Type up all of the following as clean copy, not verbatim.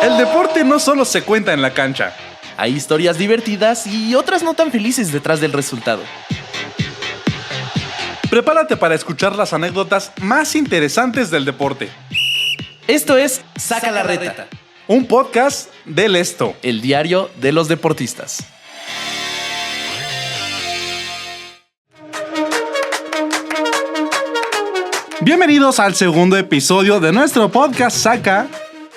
El deporte no solo se cuenta en la cancha. Hay historias divertidas y otras no tan felices detrás del resultado. Prepárate para escuchar las anécdotas más interesantes del deporte. Esto es Saca la Reta, un podcast del Esto, el diario de los deportistas. Bienvenidos al segundo episodio de nuestro podcast Saca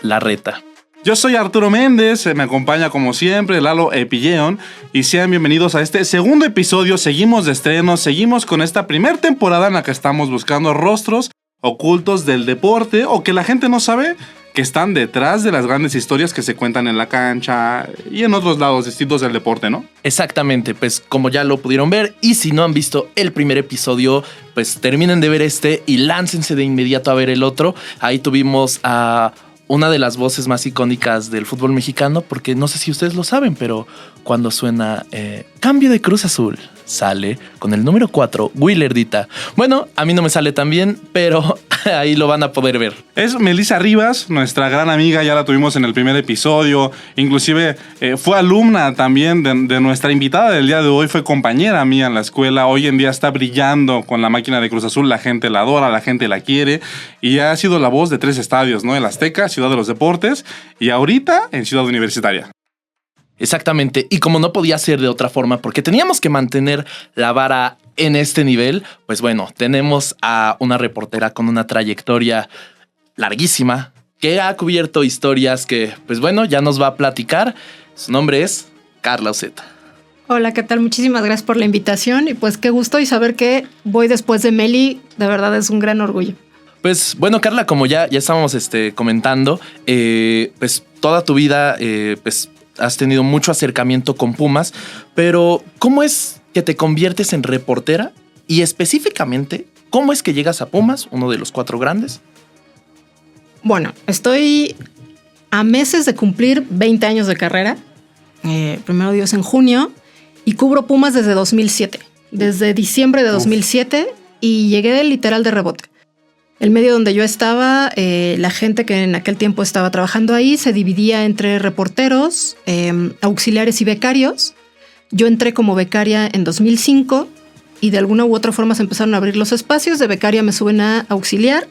la Reta. Yo soy Arturo Méndez, me acompaña como siempre Lalo Epilleón y sean bienvenidos a este segundo episodio. Seguimos de estreno, seguimos con esta primera temporada en la que estamos buscando rostros ocultos del deporte o que la gente no sabe que están detrás de las grandes historias que se cuentan en la cancha y en otros lados distintos del deporte, ¿no? Exactamente, pues como ya lo pudieron ver y si no han visto el primer episodio, pues terminen de ver este y láncense de inmediato a ver el otro. Ahí tuvimos a una de las voces más icónicas del fútbol mexicano, porque no sé si ustedes lo saben, pero cuando suena cambio de Cruz Azul, sale con el número 4, Willardita. Bueno, a mí no me sale tan bien, pero ahí lo van a poder ver. Es Melissa Rivas, nuestra gran amiga, ya la tuvimos en el primer episodio. Inclusive fue alumna también de nuestra invitada del día de hoy, fue compañera mía en la escuela. Hoy en día está brillando con la máquina de Cruz Azul, la gente la adora, la gente la quiere. Y ha sido la voz de 3 estadios, ¿no? El Azteca, Ciudad de los Deportes y ahorita en Ciudad Universitaria. Exactamente, y como no podía ser de otra forma, porque teníamos que mantener la vara en este nivel, pues bueno, tenemos a una reportera con una trayectoria larguísima, que ha cubierto historias que, pues bueno, ya nos va a platicar. Su nombre es Carla Uceta. Hola, ¿qué tal? Muchísimas gracias por la invitación y pues qué gusto y saber que voy después de Meli, de verdad es un gran orgullo. Pues bueno, Carla, como ya estábamos comentando, pues toda tu vida, pues has tenido mucho acercamiento con Pumas, pero ¿cómo es que te conviertes en reportera? Y específicamente, ¿cómo es que llegas a Pumas, uno de los 4 grandes? Bueno, estoy a meses de cumplir 20 años de carrera, primero Dios en junio, y cubro Pumas desde 2007, desde diciembre de 2007, y llegué literal de rebote. El medio donde yo estaba, la gente que en aquel tiempo estaba trabajando ahí se dividía entre reporteros, auxiliares y becarios. Yo entré como becaria en 2005 y de alguna u otra forma se empezaron a abrir los espacios. De becaria me suben a auxiliar,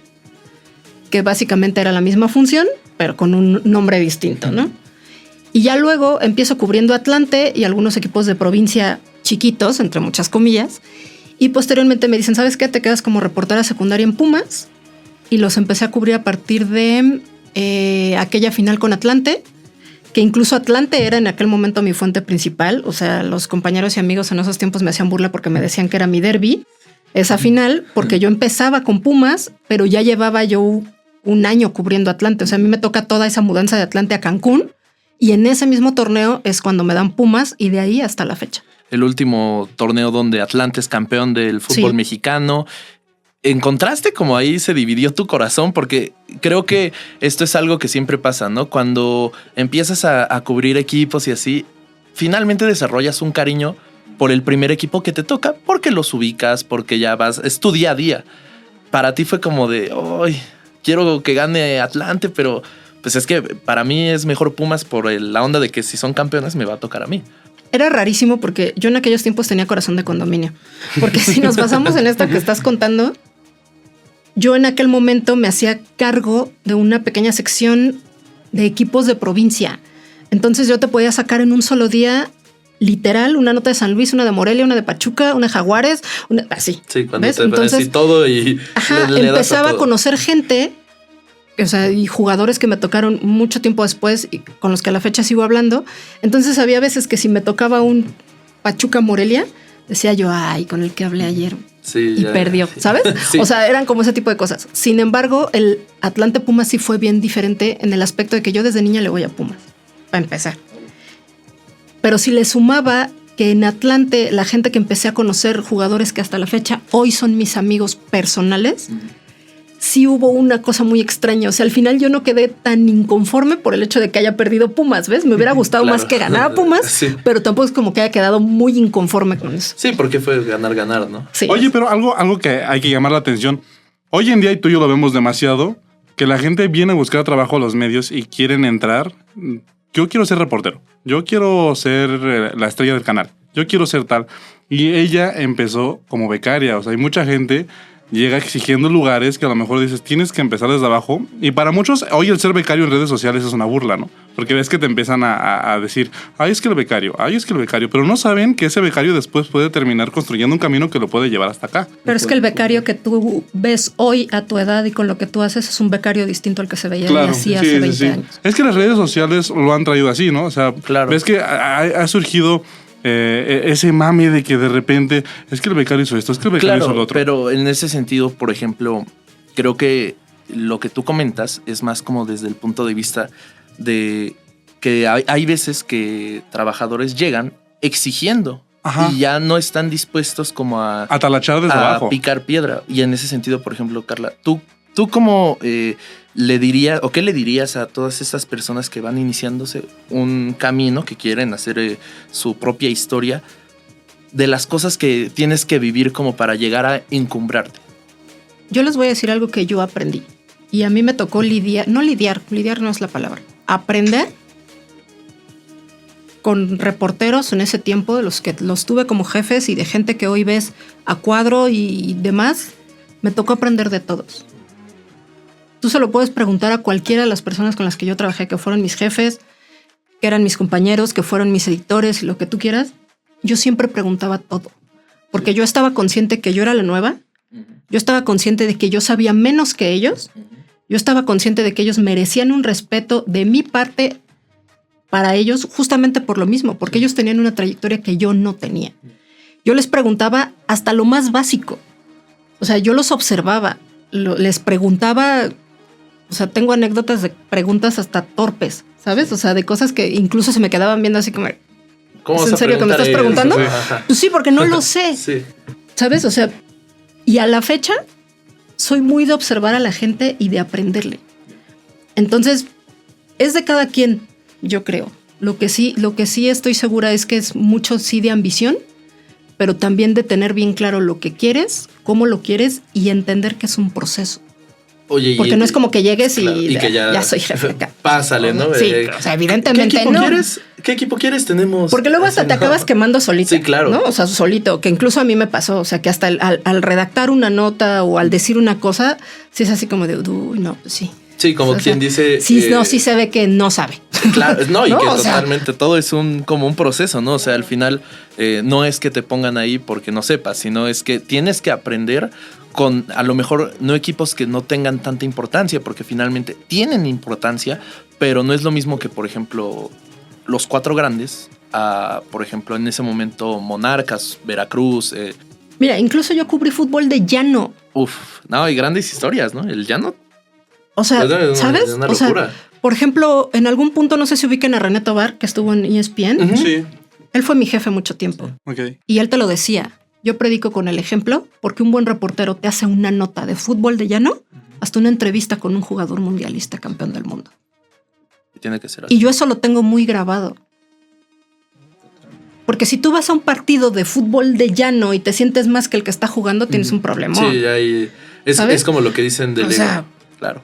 que básicamente era la misma función, pero con un nombre distinto, ¿no? Y ya luego empiezo cubriendo Atlante y algunos equipos de provincia chiquitos, entre muchas comillas. Y posteriormente me dicen, ¿sabes qué? Te quedas como reportera secundaria en Pumas. Y los empecé a cubrir a partir de aquella final con Atlante, que incluso Atlante era en aquel momento mi fuente principal. O sea, los compañeros y amigos en esos tiempos me hacían burla porque me decían que era mi derbi, esa final, porque yo empezaba con Pumas, pero ya llevaba yo un año cubriendo Atlante. O sea, a mí me toca toda esa mudanza de Atlante a Cancún y en ese mismo torneo es cuando me dan Pumas y de ahí hasta la fecha. El último torneo donde Atlante es campeón del fútbol mexicano. ¿Encontraste como ahí se dividió tu corazón? Porque creo que esto es algo que siempre pasa, ¿no? Cuando empiezas a cubrir equipos y así, finalmente desarrollas un cariño por el primer equipo que te toca, porque los ubicas, porque ya vas, es tu día a día. Para ti fue como de, ¡ay! Quiero que gane Atlante, pero pues es que para mí es mejor Pumas por la onda de que si son campeones me va a tocar a mí. Era rarísimo porque yo en aquellos tiempos tenía corazón de condominio. Porque si nos basamos en esto que estás contando, yo en aquel momento me hacía cargo de una pequeña sección de equipos de provincia. Entonces yo te podía sacar en un solo día, literal, una nota de San Luis, una de Morelia, una de Pachuca, una de Jaguares, así. Sí, cuando ¿ves? te Entonces, así todo y empezaba a conocer gente, o sea, y jugadores que me tocaron mucho tiempo después y con los que a la fecha sigo hablando. Entonces había veces que si me tocaba un Pachuca Morelia, decía yo, ay, con el que hablé ayer. Sí, y perdió, ¿sabes? Sí. O sea, eran como ese tipo de cosas. Sin embargo, el Atlante Pumas sí fue bien diferente en el aspecto de que yo desde niña le voy a Pumas, para empezar. Pero si le sumaba que en Atlante la gente que empecé a conocer, jugadores que hasta la fecha hoy son mis amigos personales, sí hubo una cosa muy extraña. O sea, al final yo no quedé tan inconforme por el hecho de que haya perdido Pumas, ¿ves? Me hubiera gustado más que ganara Pumas, sí, pero tampoco es como que haya quedado muy inconforme con eso. Sí, porque fue ganar, ¿no? Sí. Oye, pero algo que hay que llamar la atención. Hoy en día, y tú y yo lo vemos demasiado, que la gente viene a buscar trabajo a los medios y quieren entrar. Yo quiero ser reportero. Yo quiero ser la estrella del canal. Yo quiero ser tal. Y ella empezó como becaria. O sea, hay mucha gente llega exigiendo lugares que a lo mejor dices, tienes que empezar desde abajo. Y para muchos, hoy el ser becario en redes sociales es una burla, ¿no? Porque ves que te empiezan a decir, ay, es que el becario, pero no saben que ese becario después puede terminar construyendo un camino que lo puede llevar hasta acá. Pero es que el becario que tú ves hoy a tu edad y con lo que tú haces es un becario distinto al que se veía así hace 20 años. Es que las redes sociales lo han traído así, ¿no? O sea, ves que ha surgido ese mame de que de repente es que el becario hizo esto, es que el becario hizo lo otro. Pero en ese sentido, por ejemplo, creo que lo que tú comentas es más como desde el punto de vista de que hay veces que trabajadores llegan exigiendo. Ajá. Y ya no están dispuestos como a talachar desde abajo, picar piedra. Y en ese sentido, por ejemplo, Carla, tú cómo le dirías o qué le dirías a todas estas personas que van iniciándose un camino, que quieren hacer su propia historia, de las cosas que tienes que vivir como para llegar a encumbrarte? Yo les voy a decir algo que yo aprendí. Y a mí me tocó lidiar no es la palabra, aprender con reporteros en ese tiempo, de los que los tuve como jefes y de gente que hoy ves a cuadro y demás. Me tocó aprender de todos. Tú se lo puedes preguntar a cualquiera de las personas con las que yo trabajé, que fueron mis jefes, que eran mis compañeros, que fueron mis editores y lo que tú quieras. Yo siempre preguntaba todo, porque yo estaba consciente que yo era la nueva. Yo estaba consciente de que yo sabía menos que ellos. Yo estaba consciente de que ellos merecían un respeto de mi parte para ellos, justamente por lo mismo, porque ellos tenían una trayectoria que yo no tenía. Yo les preguntaba hasta lo más básico. O sea, yo los observaba, les preguntaba. O sea, tengo anécdotas de preguntas hasta torpes, ¿sabes? O sea, de cosas que incluso se me quedaban viendo así como, ¿es en serio que me estás preguntando? Sí. Pues sí, porque no lo sé. Sí. ¿Sabes? O sea, y a la fecha soy muy de observar a la gente y de aprenderle. Entonces, es de cada quien, yo creo. Lo que sí estoy segura es que es mucho sí de ambición, pero también de tener bien claro lo que quieres, cómo lo quieres y entender que es un proceso. Oye, porque no es como que llegues y que ya soy jefe acá. Pásale, ¿no? Sí, o sea, evidentemente no. ¿Qué equipo quieres? Tenemos. Porque luego hasta te acabas quemando solito. Sí, claro. ¿no? O sea, solito, que incluso a mí me pasó. O sea, que hasta al redactar una nota o al decir una cosa, sí es así como de, uy, no, pues sí. Sí, como quien dice. Sí, sí se ve que no sabe. Claro, no, y ¿no? que totalmente todo es como un proceso, ¿no? O sea, al final no es que te pongan ahí porque no sepas, sino es que tienes que aprender con a lo mejor no equipos que no tengan tanta importancia, porque finalmente tienen importancia, pero no es lo mismo que, por ejemplo, los 4 grandes, por ejemplo, en ese momento Monarcas, Veracruz. Mira, incluso yo cubrí fútbol de llano. No, hay grandes historias, ¿no? El llano. O sea, ¿sabes? Es una locura. O sea, por ejemplo, en algún punto, no sé si ubiquen a René Tobar, que estuvo en ESPN. Uh-huh. Sí. Él fue mi jefe mucho tiempo. Okay. Y él te lo decía. Yo predico con el ejemplo, porque un buen reportero te hace una nota de fútbol de llano, hasta una entrevista con un jugador mundialista campeón del mundo. Y tiene que ser así. Y yo eso lo tengo muy grabado. Porque si tú vas a un partido de fútbol de llano y te sientes más que el que está jugando, tienes un problema. Sí, es como lo que dicen del ego. Claro.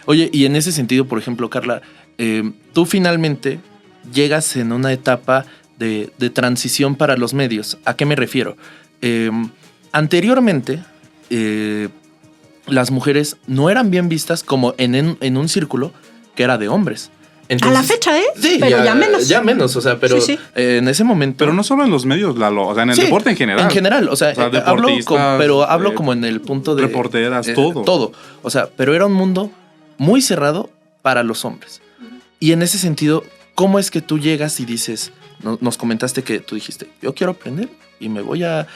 Oye, y en ese sentido, por ejemplo, Carla, tú finalmente llegas en una etapa de transición para los medios. ¿A qué me refiero? Anteriormente, las mujeres no eran bien vistas como en un círculo que era de hombres. Entonces, a la fecha, sí, pero ya menos. Ya menos, o sea, pero sí. En ese momento. Pero no solo en los medios, Lalo, o sea, en el deporte en general. En general, o sea hablo como en el punto de. Reporteras, todo. Todo. O sea, pero era un mundo muy cerrado para los hombres. Y en ese sentido, ¿cómo es que tú llegas y dices, nos comentaste que tú dijiste, yo quiero aprender y me voy a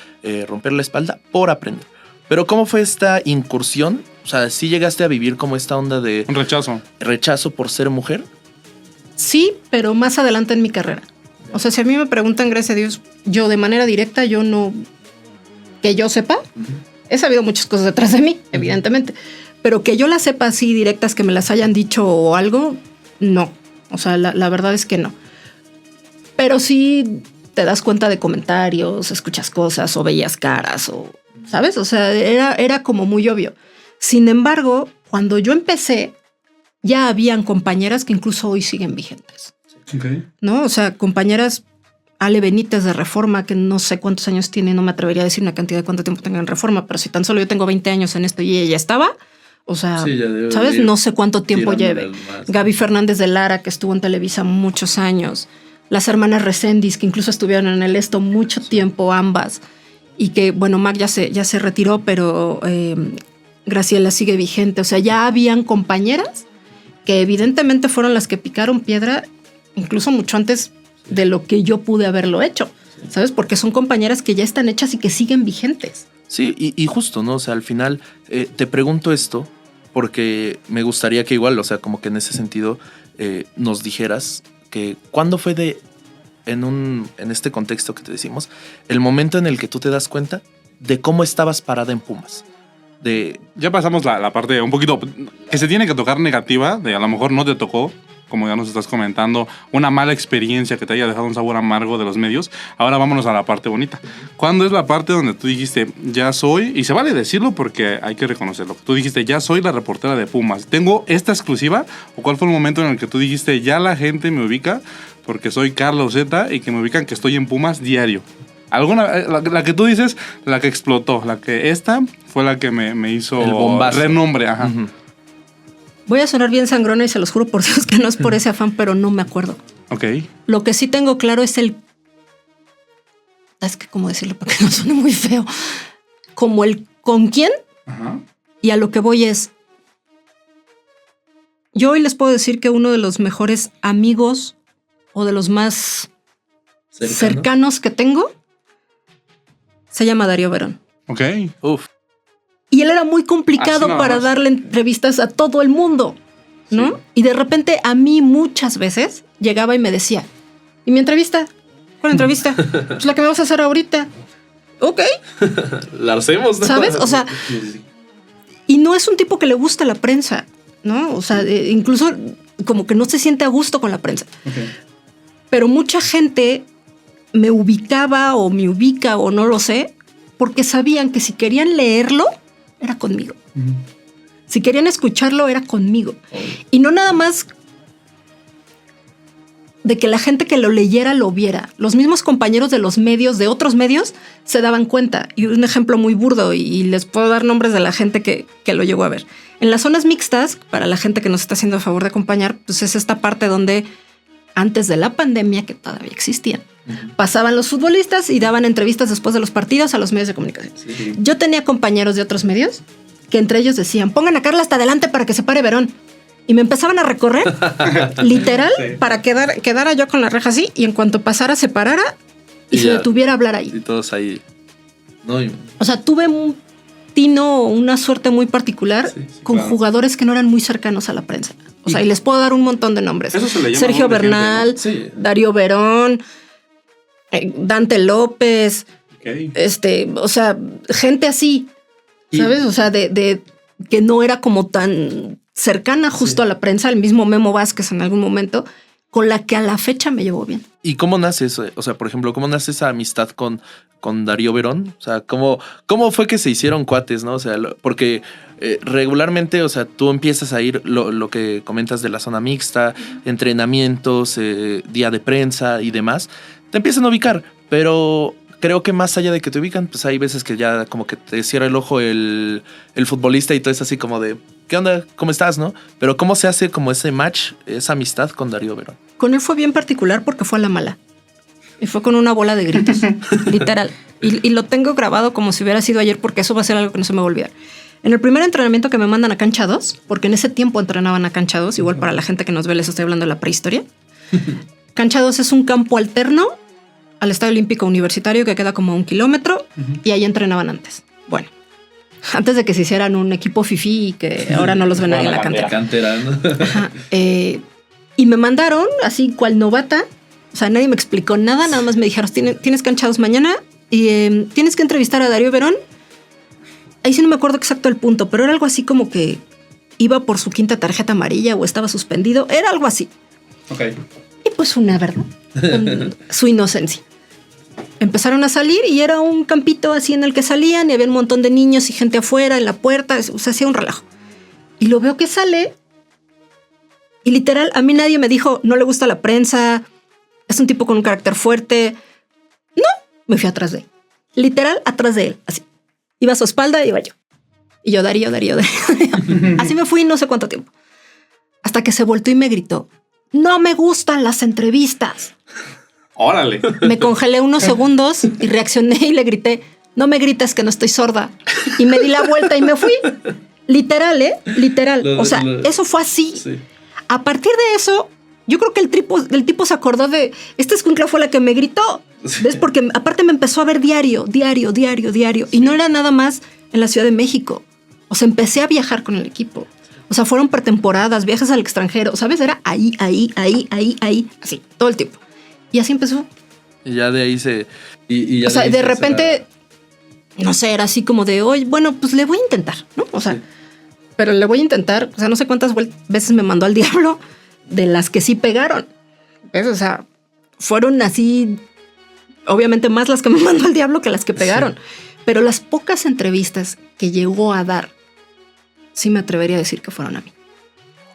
romper la espalda por aprender? Pero ¿cómo fue esta incursión? O sea, ¿sí llegaste a vivir como esta onda de. Un rechazo. ¿Rechazo por ser mujer? Sí, pero más adelante en mi carrera. O sea, si a mí me preguntan, gracias a Dios, yo de manera directa, yo no. Que yo sepa, he sabido muchas cosas detrás de mí, evidentemente. Pero que yo las sepa así directas, que me las hayan dicho o algo, no. O sea, la verdad es que no. Pero sí te das cuenta de comentarios, escuchas cosas o veías caras o, ¿sabes? O sea, era como muy obvio. Sin embargo, cuando yo empecé, ya habían compañeras que incluso hoy siguen vigentes. Okay. ¿No? O sea, compañeras Ale Benítez de Reforma, que no sé cuántos años tiene, no me atrevería a decir una cantidad de cuánto tiempo tenga en Reforma, pero si tan solo yo tengo 20 años en esto y ella ya estaba, o sea, Sí, ¿sabes? No sé cuánto tiempo lleve. Más. Gaby Fernández de Lara, que estuvo en Televisa muchos años. Las hermanas Reséndiz, que incluso estuvieron en el Esto mucho tiempo, ambas. Y que, bueno, Mac ya se retiró, pero Graciela sigue vigente. O sea, ya habían compañeras que evidentemente fueron las que picaron piedra, incluso mucho antes de lo que yo pude haberlo hecho, ¿sabes? Porque son compañeras que ya están hechas y que siguen vigentes. Sí, y justo, ¿no? O sea, al final te pregunto esto porque me gustaría que igual, o sea, como que en ese sentido nos dijeras que cuándo fue en este contexto que te decimos, el momento en el que tú te das cuenta de cómo estabas parada en Pumas. Ya pasamos la parte un poquito que se tiene que tocar negativa, de a lo mejor no te tocó, como ya nos estás comentando, una mala experiencia que te haya dejado un sabor amargo de los medios. Ahora vámonos a la parte bonita. ¿Cuándo es la parte donde tú dijiste, ya soy, y se vale decirlo porque hay que reconocerlo, tú dijiste, ya soy la reportera de Pumas, tengo esta exclusiva? ¿O cuál fue el momento en el que tú dijiste, ya la gente me ubica porque soy Carlos Zeta y que me ubican que estoy en Pumas diario? ¿Alguna, la que tú dices, la que explotó, la que esta fue la que me hizo el bombazo, renombre? Ajá. Uh-huh. Voy a sonar bien sangrona y se los juro por Dios que no es por ese afán, pero no me acuerdo. Ok. Lo que sí tengo claro es es que cómo decirlo para que no suene muy feo, como el con quién. Ajá. Y a lo que voy es, yo hoy les puedo decir que uno de los mejores amigos o de los más cercanos que tengo se llama Darío Verón. Ok. Uf. Y él era muy complicado para más darle entrevistas a todo el mundo, ¿no? Sí. Y de repente a mí muchas veces llegaba y me decía, ¿y mi entrevista? ¿Cuál entrevista? Pues la que me vas a hacer ahorita. Ok. La hacemos, ¿no? ¿Sabes? O sea, y no es un tipo que le gusta la prensa, ¿no? O sea, incluso como que no se siente a gusto con la prensa. Okay. Pero mucha gente me ubicaba o me ubica o no lo sé, porque sabían que si querían leerlo, era conmigo. Uh-huh. Si querían escucharlo, era conmigo. Y no nada más de que la gente que lo leyera lo viera. Los mismos compañeros de los medios, de otros medios, se daban cuenta. Y un ejemplo muy burdo, y les puedo dar nombres de la gente que lo llegó a ver. En las zonas mixtas, para la gente que nos está haciendo el favor de acompañar, pues es esta parte donde antes de la pandemia, que todavía existían, pasaban los futbolistas y daban entrevistas después de los partidos a los medios de comunicación. Sí. Yo tenía compañeros de otros medios que entre ellos decían, pongan a Carla hasta adelante para que se pare Verón. Y me empezaban a recorrer, literal, sí, para quedara yo con la reja así, y en cuanto pasara, se parara y se detuviera a hablar ahí. Y todos ahí. No, o sea, tuve un tino, una suerte muy particular con jugadores que no eran muy cercanos a la prensa. O sea, y les puedo dar un montón de nombres. Eso se le llama Sergio Bernal, gente, ¿no? Darío Verón, Dante López, okay. O sea, gente así, ¿sabes? O sea, de que no era como tan cercana justo a la prensa, el mismo Memo Vázquez en algún momento, con la que a la fecha me llevo bien. ¿Y cómo nace eso? O sea, por ejemplo, ¿cómo nace esa amistad con Darío Verón? O sea, ¿cómo fue que se hicieron cuates, no? O sea, porque regularmente, o sea, tú empiezas a ir lo que comentas de la zona mixta, entrenamientos, día de prensa y demás, te empiezan a ubicar, pero creo que más allá de que te ubican, pues hay veces que ya como que te cierra el ojo el futbolista y todo es así como de, ¿qué onda? ¿Cómo estás? ¿No? Pero ¿cómo se hace como ese match, esa amistad con Darío Verón? Con él fue bien particular porque fue a la mala. Y fue con una bola de gritos, literal. Y lo tengo grabado como si hubiera sido ayer porque eso va a ser algo que no se me va a olvidar. En el primer entrenamiento que me mandan a Cancha 2, porque en ese tiempo entrenaban a Cancha 2, igual para la gente que nos ve les estoy hablando de la prehistoria. Cancha 2 es un campo alterno al Estadio Olímpico Universitario que queda como a 1 kilómetro y ahí entrenaban antes. Bueno, antes de que se hicieran un equipo fifí y que ahora no los ven ahí en la cantera. ¿No? Ajá, y me mandaron así cual novata. O sea, nadie me explicó nada, nada más me dijeron, tienes Cancha 2 mañana y tienes que entrevistar a Darío Verón. Ahí sí no me acuerdo exacto el punto, pero era algo así como que iba por su 5ª tarjeta amarilla o estaba suspendido. Era algo así. Ok. Y pues una verdad, su inocencia. Empezaron a salir y era un campito así en el que salían y había un montón de niños y gente afuera en la puerta. O sea, hacía un relajo. Y lo veo que sale Y literal, a mí nadie me dijo, no le gusta la prensa, es un tipo con un carácter fuerte. No, me fui atrás de él. Literal, atrás de él, así. Iba a su espalda, iba yo. Y yo, Darío. Así me fui no sé cuánto tiempo. Hasta que se volteó y me gritó, no me gustan las entrevistas. Órale. Me congelé unos segundos y reaccioné y le grité, no me grites que no estoy sorda. Y me di la vuelta y me fui. Literal, literal. O sea, eso fue así. Sí. A partir de eso, yo creo que el tipo se acordó de, esta escuincla fue la que me gritó. Sí. ¿Ves? Porque aparte me empezó a ver diario. Sí. Y no era nada más en la Ciudad de México. O sea, empecé a viajar con el equipo. O sea, fueron pretemporadas, viajes al extranjero. ¿Sabes? Era ahí. Así, todo el tiempo. Y así empezó. Y ya de ahí se... o sea, de repente... No sé, era así como de, oye, bueno, pues le voy a intentar, ¿no? O sea, sí. Pero le voy a intentar, o sea, no sé cuántas veces me mandó al diablo de las que sí pegaron. ¿Ves? O sea, fueron así, obviamente más las que me mandó al diablo que las que pegaron. Sí. Pero las pocas entrevistas que llegó a dar, sí me atrevería a decir que fueron a mí.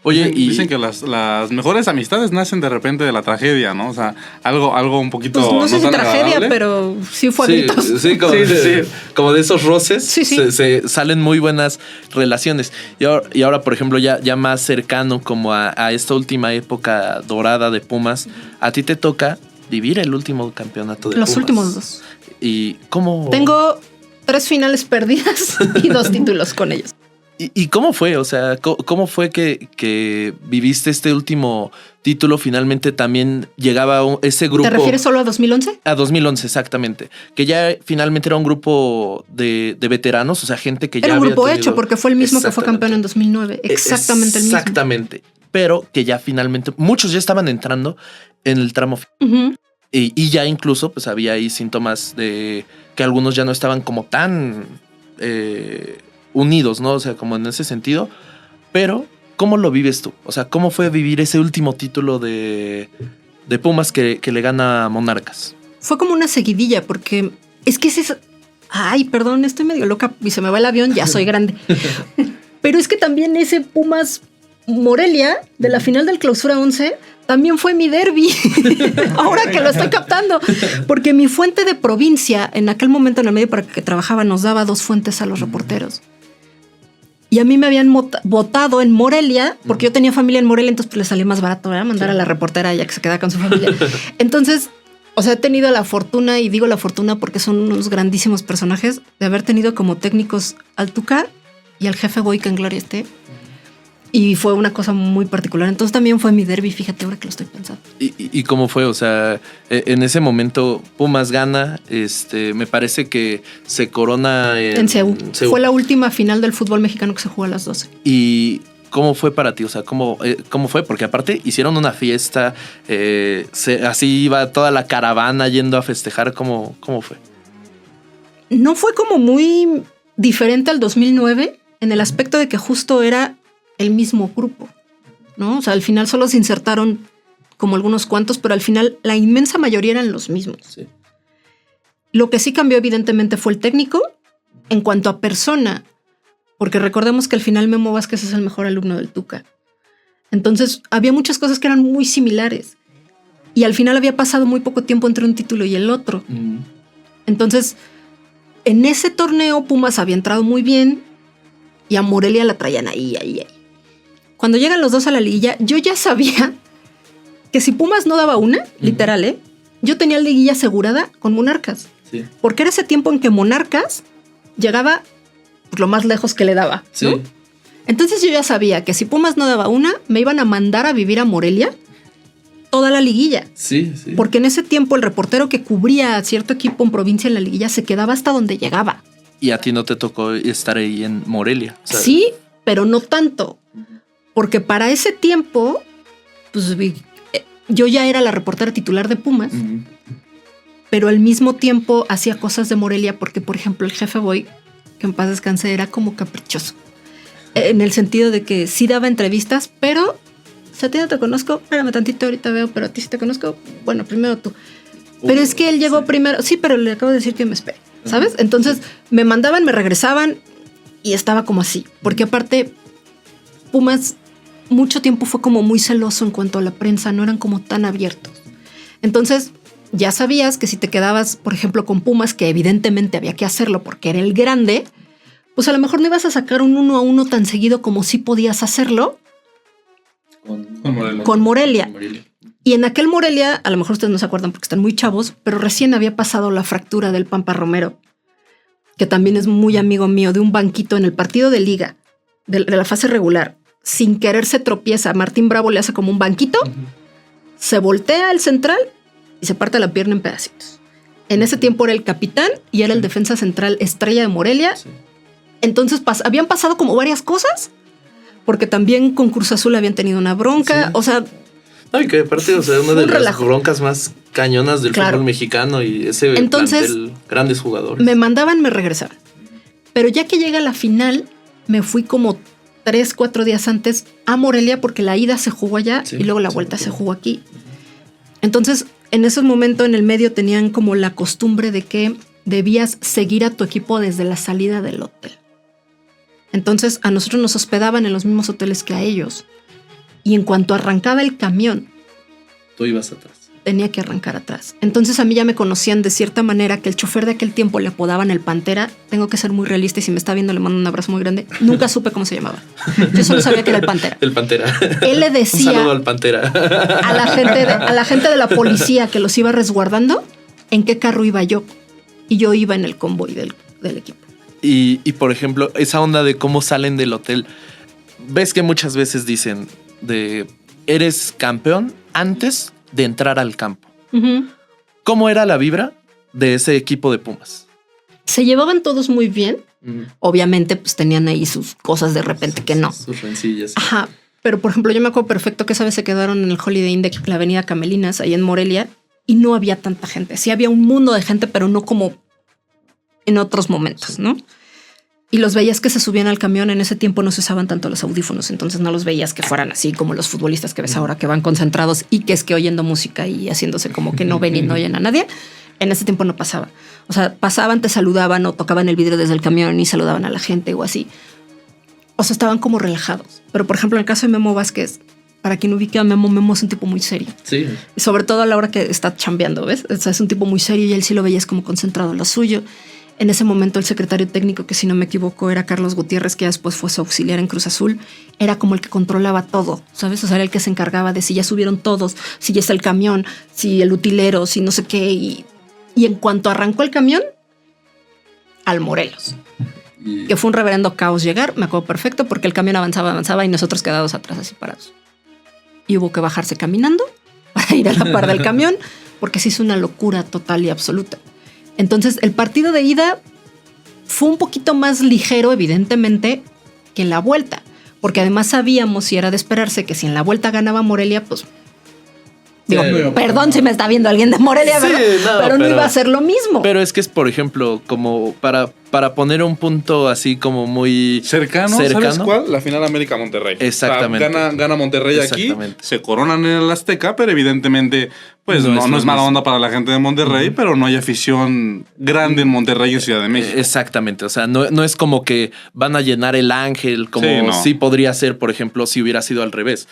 Oye, dicen que las mejores amistades nacen de repente de la tragedia, ¿no? O sea, algo un poquito... Pues no sé si tragedia, agradable, pero sí fue a gritos. Sí, como de esos roces se salen muy buenas relaciones. Y ahora, por ejemplo, ya más cercano como a esta última época dorada de Pumas, a ti te toca vivir el último campeonato de Pumas. Los últimos 2. ¿Y cómo...? Tengo 3 finales perdidas y 2 títulos con ellos. ¿Y cómo fue? O sea, ¿cómo fue que viviste este último título? Finalmente también llegaba ese grupo... ¿Te refieres solo a 2011? A 2011, exactamente. Que ya finalmente era un grupo de veteranos, o sea, gente que ya era un grupo había tenido... hecho, porque fue el mismo que fue campeón en 2009. Exactamente el mismo. Exactamente. Pero que ya finalmente... Muchos ya estaban entrando en el tramo. Uh-huh. Y ya incluso pues había ahí síntomas de que algunos ya no estaban como tan... unidos, ¿no? O sea, como en ese sentido. Pero, ¿cómo lo vives tú? O sea, ¿cómo fue vivir ese último título de Pumas que le gana a Monarcas? Fue como una seguidilla, porque es que es... Ay, perdón, estoy medio loca y se me va el avión, ya soy grande. Pero es que también ese Pumas Morelia de la final del Clausura 11 también fue mi derbi. Ahora que lo estoy captando. Porque mi fuente de provincia, en aquel momento en el medio para que trabajaba, nos daba 2 fuentes a los reporteros. Y a mí me habían votado en Morelia, porque yo tenía familia en Morelia, entonces pues le salía más barato, ¿verdad? Mandar a la reportera ya que se queda con su familia. Entonces, o sea, he tenido la fortuna, y digo la fortuna porque son unos grandísimos personajes, de haber tenido como técnicos al Tuca y al jefe Boy, que en gloria esté. Y fue una cosa muy particular. Entonces también fue mi derbi, fíjate ahora que lo estoy pensando. ¿Y cómo fue? O sea, en ese momento Pumas gana, me parece que se corona en Ceú. Fue la última final del fútbol mexicano que se jugó a las 12. ¿Y cómo fue para ti? O sea, ¿cómo fue? Porque aparte hicieron una fiesta, así iba toda la caravana yendo a festejar. ¿Cómo fue? No fue como muy diferente al 2009 en el aspecto de que justo era el mismo grupo, ¿no? O sea, al final solo se insertaron como algunos cuantos, pero al final la inmensa mayoría eran los mismos. Sí. Lo que sí cambió evidentemente fue el técnico en cuanto a persona, porque recordemos que al final Memo Vázquez es el mejor alumno del Tuca. Entonces había muchas cosas que eran muy similares y al final había pasado muy poco tiempo entre un título y el otro. Entonces, en ese torneo Pumas había entrado muy bien y a Morelia la traían ahí. Cuando llegan los 2 a la liguilla, yo ya sabía que si Pumas no daba una, literal, yo tenía la liguilla asegurada con Monarcas. Sí. Porque era ese tiempo en que Monarcas llegaba lo más lejos que le daba, ¿no? Sí. Entonces yo ya sabía que si Pumas no daba una, me iban a mandar a vivir a Morelia toda la liguilla. Sí. Porque en ese tiempo el reportero que cubría a cierto equipo en provincia en la liguilla se quedaba hasta donde llegaba. Y a ti no te tocó estar ahí en Morelia, ¿sabes? Sí, pero no tanto. Porque para ese tiempo, pues yo ya era la reportera titular de Pumas, pero al mismo tiempo hacía cosas de Morelia porque, por ejemplo, el jefe Boy, que en paz descanse, era como caprichoso. En el sentido de que sí daba entrevistas, pero si a ti no te conozco, espérame tantito, ahorita veo, pero a ti sí te conozco, bueno, primero tú. Pero es que él llegó primero, sí, pero le acabo de decir que me espere, ¿sabes? Entonces me mandaban, me regresaban y estaba como así, porque aparte Pumas mucho tiempo fue como muy celoso en cuanto a la prensa, no eran como tan abiertos. Entonces, ya sabías que si te quedabas, por ejemplo, con Pumas, que evidentemente había que hacerlo porque era el grande, pues a lo mejor no ibas a sacar un 1-1 tan seguido como sí podías hacerlo con Morelia. Y en aquel Morelia, a lo mejor ustedes no se acuerdan porque están muy chavos, pero recién había pasado la fractura del Pampa Romero, que también es muy amigo mío, de un banquito en el partido de liga, de la fase regular. Sin querer se tropieza, Martín Bravo le hace como un banquito, se voltea el central y se parte la pierna en pedacitos. En ese tiempo era el capitán y era el defensa central estrella de Morelia. Sí. Entonces habían pasado como varias cosas, porque también con Cruz Azul habían tenido una bronca, sí. O sea... Ay, que aparte, o sea, una de las broncas más cañonas del fútbol mexicano y ese plantel, grandes jugadores. Me mandaban, me regresaban. Pero ya que llega la final, me fui como 3-4 días antes a Morelia porque la ida se jugó allá y luego la vuelta se jugó aquí. Entonces, en ese momento en el medio tenían como la costumbre de que debías seguir a tu equipo desde la salida del hotel. Entonces, a nosotros nos hospedaban en los mismos hoteles que a ellos. Y en cuanto arrancaba el camión, tú ibas atrás. Tenía que arrancar atrás. Entonces a mí ya me conocían de cierta manera que el chofer de aquel tiempo le apodaban el Pantera. Tengo que ser muy realista y si me está viendo le mando un abrazo muy grande. Nunca supe cómo se llamaba. Yo solo sabía que era el Pantera. El Pantera. Él le decía... Un saludo al Pantera. A la gente de la policía que los iba resguardando, en qué carro iba yo. Y yo iba en el convoy del equipo. Y por ejemplo, esa onda de cómo salen del hotel. Ves que muchas veces dicen... eres campeón antes de entrar al campo. Uh-huh. ¿Cómo era la vibra de ese equipo de Pumas? Se llevaban todos muy bien. Uh-huh. Obviamente, pues tenían ahí sus cosas de repente que no. Sus rencillas. Ajá. Pero, por ejemplo, yo me acuerdo perfecto que esa vez se quedaron en el Holiday Inn de la avenida Camelinas, ahí en Morelia, y no había tanta gente. Sí había un mundo de gente, pero no como en otros momentos, ¿no? Y los veías que se subían al camión. En ese tiempo no se usaban tanto los audífonos, entonces no los veías que fueran así como los futbolistas que ves ahora, que van concentrados y que es que oyendo música y haciéndose como que no ven y no oyen a nadie. En ese tiempo no pasaba. O sea, pasaban, te saludaban o tocaban el vidrio desde el camión y saludaban a la gente o así. O sea, estaban como relajados. Pero, por ejemplo, en el caso de Memo Vázquez, para quien ubique a Memo es un tipo muy serio. Sí. Y sobre todo a la hora que está chambeando, ¿ves? O sea, es un tipo muy serio y él sí lo veías como concentrado en lo suyo. En ese momento el secretario técnico, que si no me equivoco era Carlos Gutiérrez, que ya después fue su auxiliar en Cruz Azul, era como el que controlaba todo, ¿sabes? O sea, era el que se encargaba de si ya subieron todos, si ya está el camión, si el utilero, si no sé qué. Y en cuanto arrancó el camión, al Morelos. Que fue un reverendo caos llegar, me acuerdo perfecto, porque el camión avanzaba y nosotros quedados atrás así parados. Y hubo que bajarse caminando para ir a la par del camión, porque se hizo una locura total y absoluta. Entonces, el partido de ida fue un poquito más ligero, evidentemente, que en la vuelta. Porque además sabíamos, y era de esperarse, que si en la vuelta ganaba Morelia, pues... Digo, perdón si me está viendo alguien de Morelia, sí, pero no iba a ser lo mismo. Pero es que es, por ejemplo, como para poner un punto así como muy cercano. ¿Sabes cuál? La final América-Monterrey. Exactamente. O sea, gana Monterrey aquí, se coronan en el Azteca, pero evidentemente pues no es mala onda para la gente de Monterrey, pero no hay afición grande en Monterrey y en Ciudad de México. Exactamente. O sea, no es como que van a llenar el Ángel, como sí podría ser, por ejemplo, si hubiera sido al revés.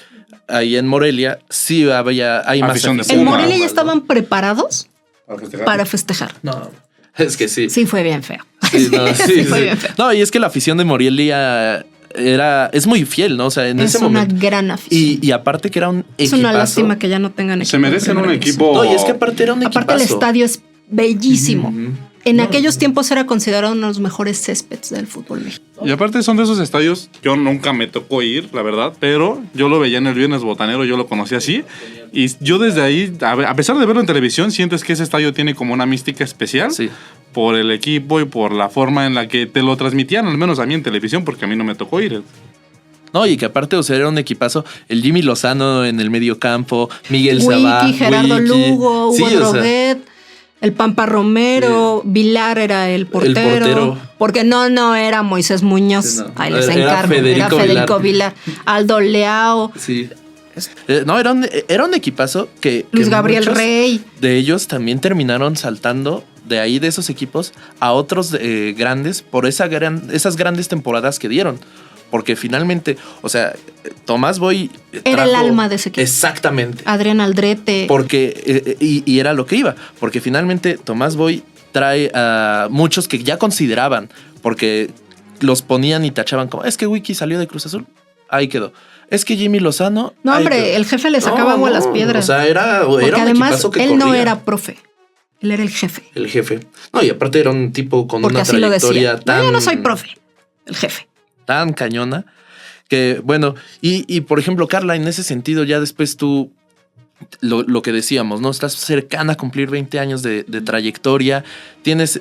Ahí en Morelia sí hay más afición. En Morelia ya estaban preparados para festejar. No, es que sí. Sí, fue bien feo. Sí, fue bien feo. No, y es que la afición de Morelia es muy fiel, ¿no? O sea, en ese momento. Es una gran afición. Y aparte que era un equipazo. Es una lástima que ya no tengan equipo. Se merecen un equipo. No, y es que aparte era un equipazo. Aparte el estadio es bellísimo. En aquellos tiempos era considerado uno de los mejores céspedes del fútbol mexicano. Y aparte son de esos estadios, yo nunca me tocó ir, la verdad, pero yo lo veía en el Viernes Botanero, yo lo conocí así. Y yo desde ahí, a pesar de verlo en televisión, sientes que ese estadio tiene como una mística especial. Sí. Por el equipo y por la forma en la que te lo transmitían, al menos a mí en televisión, porque a mí no me tocó ir. No, y que aparte, o sea, era un equipazo. El Jimmy Lozano en el medio campo, Miguel Sabá, Gerardo Lugo, Hugo Droguet. El Pampa Romero, sí. Vilar era el portero. Porque no era Moisés Muñoz. Sí, no. Ahí les encargo. Era Federico Vilar. Aldo Leao. Sí. No, era un equipazo que Luis Gabriel Rey. De ellos también terminaron saltando de ahí, de esos equipos, a otros grandes por esas grandes temporadas que dieron. porque finalmente, o sea, Tomás Boy era el alma de ese equipo. Exactamente. Adrián Aldrete. Porque, y era lo que iba, porque finalmente Tomás Boy trae a muchos que ya consideraban, porque los ponían y tachaban como, es que Wiki salió de Cruz Azul, ahí quedó. Es que Jimmy Lozano. No, hombre, el jefe le sacaba agua a las piedras. O sea, era porque un además equipazo que él corría. no era profe. Él era el jefe. El jefe. No, y aparte era un tipo con porque una así trayectoria lo decía. tan. No, yo no soy profe. El jefe. Tan cañona. Que bueno, y por ejemplo, Carla, en ese sentido, ya después tú. Lo que decíamos, ¿no? Estás cercana a cumplir 20 años de trayectoria. Tienes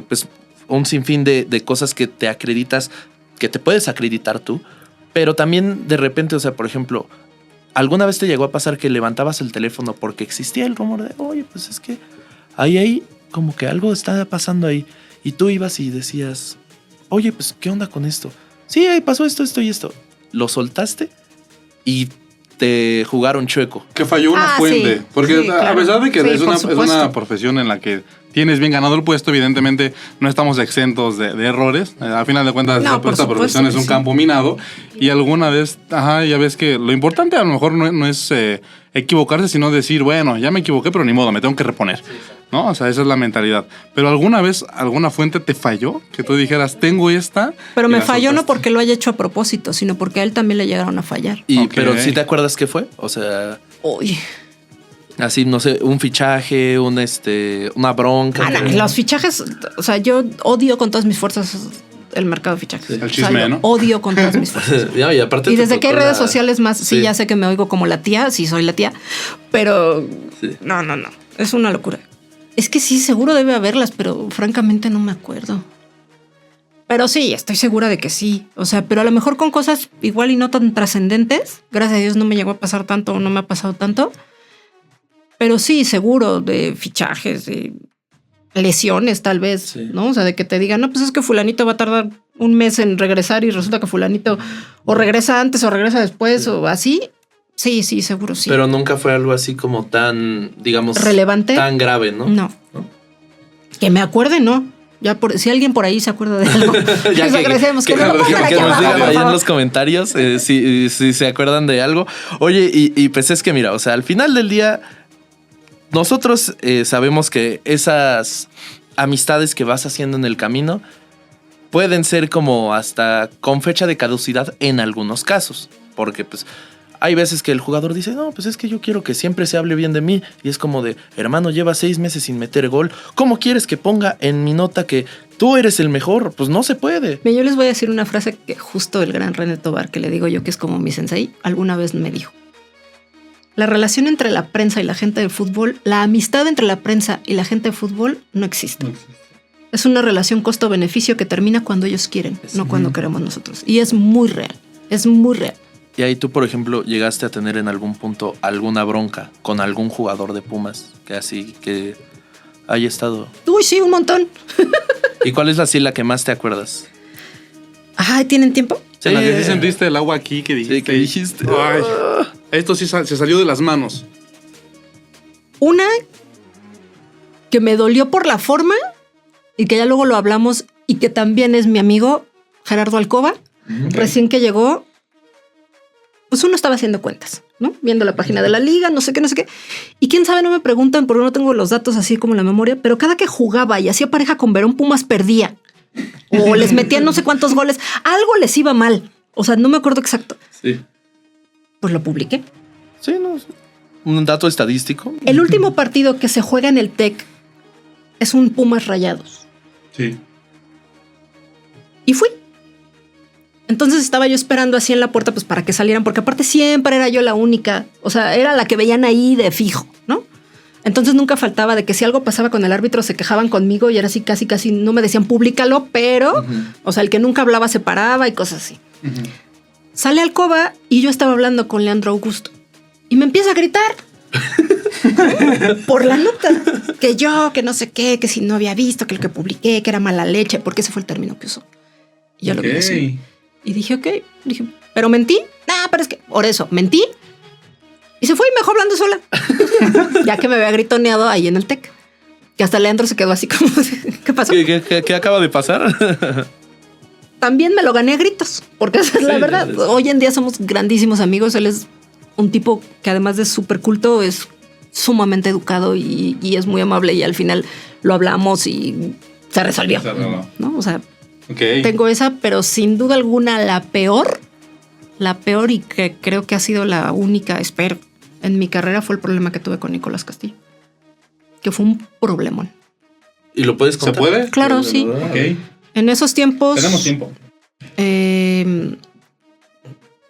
pues un sinfín de cosas que te acreditas, que te puedes acreditar tú. Pero también de repente, o sea, por ejemplo, ¿alguna vez te llegó a pasar que levantabas el teléfono porque existía el rumor de, oye, pues es que ahí como que algo está pasando ahí? Y tú ibas y decías, oye, pues, ¿qué onda con esto? Sí, pasó esto y esto. Lo soltaste y te jugaron chueco. Que falló una fuente. Sí, porque sí, claro. a pesar de que Sí, es por una supuesto. profesión en la que tienes bien ganado el puesto, evidentemente no estamos exentos de errores. A final de cuentas, No, por esta supuesto profesión es que un sí. campo minado. Y alguna vez, ya ves que lo importante a lo mejor no es equivocarse, sino decir, bueno, ya me equivoqué, pero ni modo, me tengo que reponer. ¿No? O sea, esa es la mentalidad. Pero ¿alguna vez alguna fuente te falló? Que tú dijeras, tengo esta. Pero y me la falló no soltaste. porque lo haya hecho a propósito, sino porque a él también le llegaron a fallar. Ok. Pero ¿sí te acuerdas qué fue? O sea, Uy. así, no sé, un fichaje, una bronca. Los fichajes, o sea, yo odio con todas mis fuerzas el mercado de fichajes. El O sea, chisme, yo ¿no? odio con todas mis fuerzas. Y aparte Y te desde que hay tocó redes sociales más, sí, Sí. ya sé que me oigo como la tía, sí soy la tía, pero Sí. no, es una locura. Es que sí, seguro debe haberlas, pero francamente no me acuerdo. Pero sí, estoy segura de que sí. O sea, pero a lo mejor con cosas igual y no tan trascendentes. Gracias a Dios no me llegó a pasar tanto o no me ha pasado tanto. Pero sí, seguro de fichajes, de lesiones tal vez, Sí. ¿no? O sea, de que te digan, no, pues es que fulanito va a tardar un mes en regresar y resulta que fulanito o regresa antes o regresa después o así. Sí, seguro sí. Pero nunca fue algo así como tan, digamos, ¿Relevante? tan grave, ¿no? No. ¿No? Que me acuerde, no. Ya si alguien por ahí se acuerda de algo, Ya les agradecemos que, no lo pongan aquí que nos abajo, digan por ahí en favor. los comentarios si se acuerdan de algo. Oye, y pues es que mira, o sea, al final del día, nosotros sabemos que esas amistades que vas haciendo en el camino pueden ser como hasta con fecha de caducidad en algunos casos, porque pues hay veces que el jugador dice, no, pues es que yo quiero que siempre se hable bien de mí. Y es como de, hermano, lleva 6 meses sin meter gol. ¿Cómo quieres que ponga en mi nota que tú eres el mejor? Pues no se puede. Mira, yo les voy a decir una frase que justo el gran René Tobar, que le digo yo que es como mi sensei, alguna vez me dijo. La relación entre la prensa y la gente del fútbol, la amistad entre la prensa y la gente de fútbol no existe. Es una relación costo-beneficio que termina cuando ellos quieren, no cuando queremos nosotros. Y es muy real, es muy real. Y ahí tú, por ejemplo, llegaste a tener en algún punto alguna bronca con algún jugador de Pumas que así que haya estado. Uy, sí, un montón. ¿Y cuál es así la que más te acuerdas? Ay, ¿tienen tiempo? En la que sí sentiste el agua aquí que dijiste. Sí, que dijiste. Ay, esto sí se salió de las manos. Una que me dolió por la forma y que ya luego lo hablamos y que también es mi amigo Gerardo Alcoba, recién que llegó. Pues uno estaba haciendo cuentas, ¿no? Viendo la página de la liga, no sé qué. Y quién sabe, no me preguntan porque no tengo los datos así como en la memoria, pero cada que jugaba y hacía pareja con Verón, Pumas perdía. O les metían no sé cuántos goles. Algo les iba mal. O sea, no me acuerdo exacto. Sí. Pues lo publiqué. Sí, no. Un dato estadístico. El último partido que se juega en el TEC es un Pumas Rayados. Sí. Y fui. Entonces estaba yo esperando así en la puerta pues para que salieran, porque aparte siempre era yo la única, o sea, era la que veían ahí de fijo, ¿no? Entonces nunca faltaba de que si algo pasaba con el árbitro se quejaban conmigo y era así casi no me decían públicalo, pero, o sea, el que nunca hablaba se paraba y cosas así. Sale Alcoba y yo estaba hablando con Leandro Augusto y me empieza a gritar por la nota, que no sé qué, que si no había visto, que lo que publiqué, que era mala leche, porque ese fue el término que usó. Y yo lo vi así. Y dije, ok, ¿pero mentí? Nah, pero es que por eso, mentí. Y se fue y me dejó hablando sola. Ya que me había gritoneado ahí en el TEC. Que hasta Leandro se quedó así como, ¿qué pasó? ¿Qué acaba de pasar? también me lo gané a gritos, porque esa es la verdad. Hoy en día somos grandísimos amigos. Él es un tipo que además de súper culto es sumamente educado y es muy amable, y al final lo hablamos y se resolvió. ¿No? O sea, tengo esa, pero sin duda alguna la peor y que creo que ha sido la única, espero, en mi carrera, fue el problema que tuve con Nicolás Castillo, que fue un problemón. ¿Y lo puedes contar? ¿Se puede? Claro, sí. Ok. En esos tiempos... Tenemos tiempo.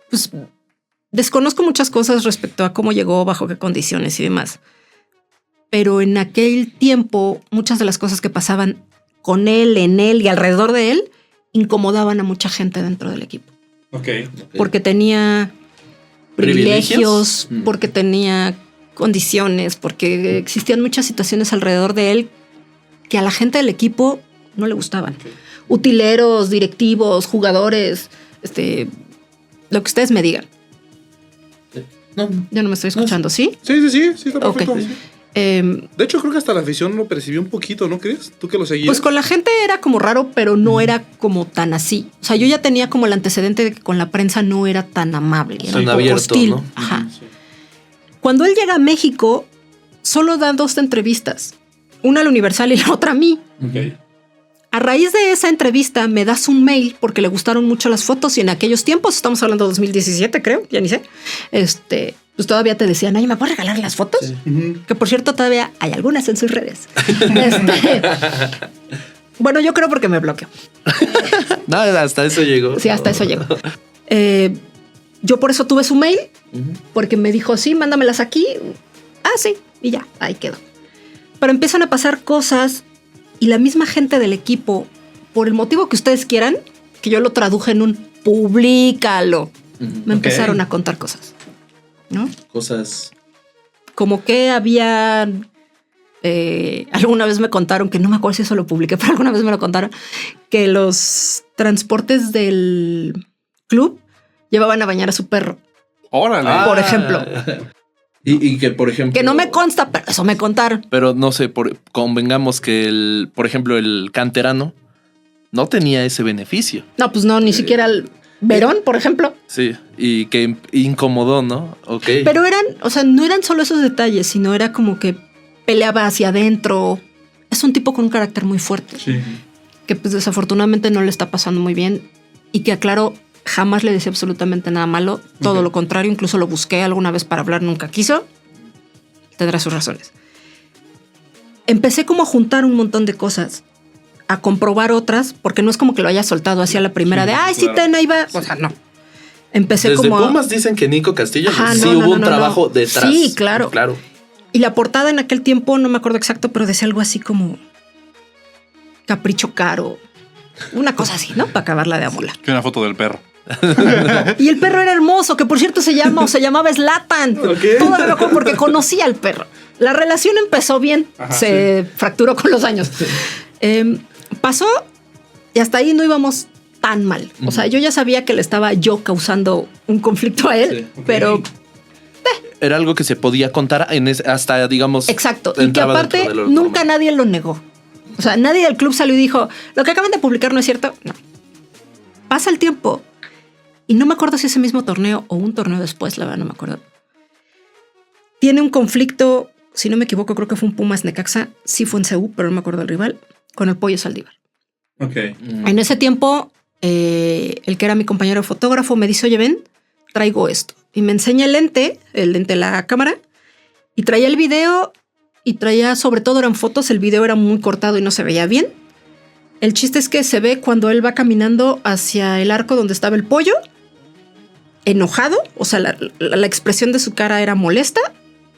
Pues desconozco muchas cosas respecto a cómo llegó, bajo qué condiciones y demás. Pero en aquel tiempo, muchas de las cosas que pasaban con él, en él y alrededor de él, incomodaban a mucha gente dentro del equipo. Porque tenía privilegios, porque tenía condiciones, porque existían muchas situaciones alrededor de él que a la gente del equipo no le gustaban. Utileros, directivos, jugadores, lo que ustedes me digan. No. Ya no me estoy escuchando, ¿sí? Sí, está perfecto. Okay. De hecho, creo que hasta la afición lo percibió un poquito, ¿no crees? ¿Tú que lo seguías? Pues con la gente era como raro, pero no era como tan así. O sea, yo ya tenía como el antecedente de que con la prensa no era tan amable. Era un poco abierto, hostil. ¿no? Ajá. Sí. Cuando él llega a México, solo da 2 entrevistas. Una al Universal y la otra a mí. Okay. A raíz de esa entrevista me das un mail porque le gustaron mucho las fotos, y en aquellos tiempos, estamos hablando de 2017, creo, ya ni sé, pues todavía te decían, ay, ¿me puedes regalar las fotos? Sí. Que por cierto todavía hay algunas en sus redes. Bueno, yo creo porque me bloqueó. No, hasta eso llegó. Sí, hasta eso llegó. Yo por eso tuve su mail, porque me dijo, sí, mándamelas aquí. Ah, sí, y ya, ahí quedó. Pero empiezan a pasar cosas y la misma gente del equipo, por el motivo que ustedes quieran, que yo lo traduje en un publícalo, me empezaron a contar cosas, ¿no? Cosas. Como que había... alguna vez me contaron, que no me acuerdo si eso lo publiqué, pero alguna vez me lo contaron, que los transportes del club llevaban a bañar a su perro. ¡Órale! Por ejemplo. Y que, por ejemplo... Que no me consta, pero eso me contaron. Pero no sé, convengamos que, por ejemplo, el canterano no tenía ese beneficio. No, pues no, ni siquiera el Verón, por ejemplo. Sí, y que incomodó, ¿no? Ok. Pero no eran solo esos detalles, sino era como que peleaba hacia adentro. Es un tipo con un carácter muy fuerte. Sí. Que pues desafortunadamente no le está pasando muy bien. Y que aclaro, jamás le decía absolutamente nada malo. Todo lo contrario, incluso lo busqué alguna vez para hablar, nunca quiso. Tendrá sus razones. Empecé como a juntar un montón de cosas, a comprobar otras, porque no es como que lo haya soltado hacia la primera de, ay, claro. Sí, ten, ahí va. O sea, no. Empecé desde como... Pumas dicen que Nico Castillo hubo un trabajo detrás. Sí, claro. Y la portada en aquel tiempo, no me acuerdo exacto, pero decía algo así como capricho caro. Una cosa así, ¿no? Para acabarla de amolar. Y una foto del perro. Y el perro era hermoso, que por cierto se llamaba Zlatan. Okay. Todavía me acuerdo porque conocía al perro. La relación empezó bien, se fracturó con los años. Pasó y hasta ahí no íbamos tan mal. O sea, yo ya sabía que le estaba yo causando un conflicto a él, pero... Era algo que se podía contar hasta, digamos... Exacto, y que aparte nunca nadie lo negó. O sea, nadie del club salió y dijo, lo que acaban de publicar no es cierto. No. Pasa el tiempo y no me acuerdo si ese mismo torneo o un torneo después, la verdad no me acuerdo. Tiene un conflicto, si no me equivoco, creo que fue un Pumas Necaxa, sí fue en CU, pero no me acuerdo el rival, con el Pollo Saldívar. Okay. En ese tiempo, el que era mi compañero fotógrafo me dice, oye, ven, traigo esto. Y me enseña el lente de la cámara, y traía el video, y traía, sobre todo eran fotos, el video era muy cortado y no se veía bien. El chiste es que se ve cuando él va caminando hacia el arco donde estaba el pollo, enojado, o sea, la expresión de su cara era molesta,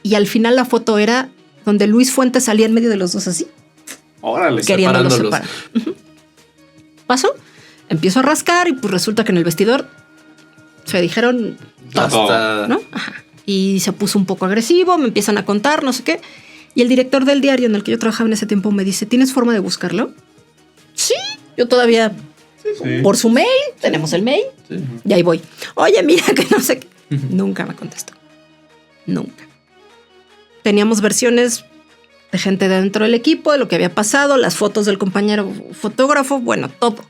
y al final la foto era donde Luis Fuentes salía en medio de los dos así. Órale, queriéndolos separar. Pasó, empiezo a rascar y pues resulta que en el vestidor se dijeron hasta... ¿no? Ajá. Y se puso un poco agresivo, me empiezan a contar, no sé qué. Y el director del diario en el que yo trabajaba en ese tiempo me dice, ¿tienes forma de buscarlo? Sí, yo todavía... Sí. Por su mail, tenemos el mail, y ahí voy. Oye, mira que no sé qué. Nunca me contestó. Nunca. Teníamos versiones de gente dentro del equipo, de lo que había pasado, las fotos del compañero fotógrafo, bueno, todo.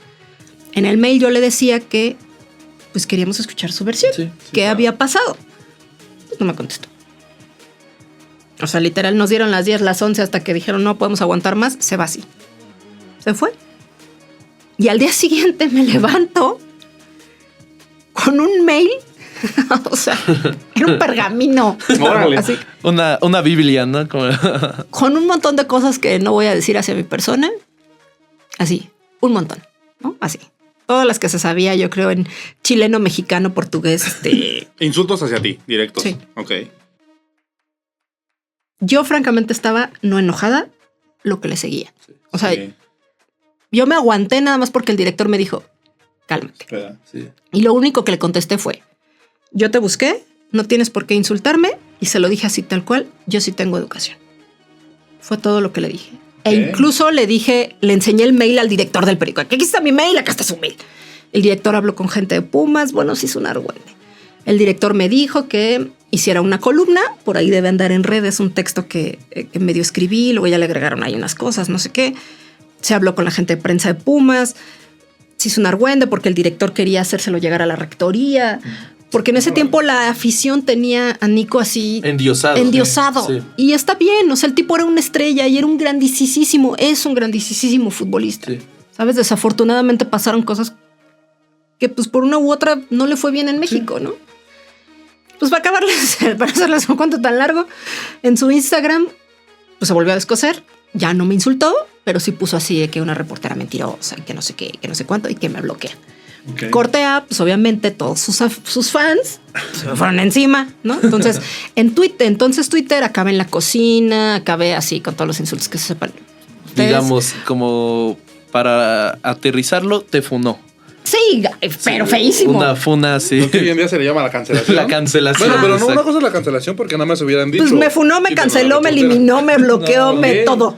En el mail yo le decía que pues queríamos escuchar su versión. Sí, ¿Qué claro. había pasado? Pues no me contestó. O sea, literal, nos dieron las 10, las 11 hasta que dijeron no podemos aguantar más. Se va así. Se fue. Y al día siguiente me levanto con un mail. O sea, era un pergamino. Órale. Así, Una Biblia, ¿no? Como... con un montón de cosas que no voy a decir hacia mi persona. Así, un montón, ¿no? Así. Todas las que se sabía, yo creo, en chileno, mexicano, portugués. Insultos hacia ti, directos. Sí. Ok. Yo, francamente, estaba no enojada, lo que le seguía. O sea, Sí. yo me aguanté nada más porque el director me dijo, cálmate. Espera. Sí. Y lo único que le contesté fue, yo te busqué, no tienes por qué insultarme, y se lo dije así tal cual, yo sí tengo educación. Fue todo lo que le dije. E Ok. incluso le dije, le enseñé el mail al director del periódico. Aquí está mi mail, acá está su mail. El director habló con gente de Pumas, bueno, sí es un argüente. El director me dijo que hiciera una columna, por ahí debe andar en redes un texto que medio escribí, luego ya le agregaron ahí unas cosas, no sé qué. Se habló con la gente de prensa de Pumas, se hizo un argüende porque el director quería hacérselo llegar a la rectoría, porque en ese tiempo la afición tenía a Nico así Endiosado. Sí. y está bien, o sea, el tipo era una estrella y era un grandísimo, es un grandísimo futbolista. Sí. ¿Sabes? Desafortunadamente pasaron cosas que pues por una u otra no le fue bien en México, ¿no? Pues para acabarles, para hacerles un cuento tan largo, en su Instagram pues se volvió a descoser, ya no me insultó, pero sí puso así de que una reportera mentirosa y que no sé qué, que no sé cuánto y que me bloquea. Ok. Corte A, pues obviamente todos sus fans se me fueron encima, ¿no? Entonces, Twitter acabé en la cocina, acabé así con todos los insultos que se sepan. Ustedes- Digamos, como para aterrizarlo, te funó. Sí, pero feísimo. Una funa así. Lo que hoy en día se le llama la cancelación. La cancelación. Bueno, pero no, exacto. una cosa es la cancelación porque nada más hubieran dicho. Pues me funó, me Sí, canceló, me pero la eliminó, me bloqueó, No, me bien. todo.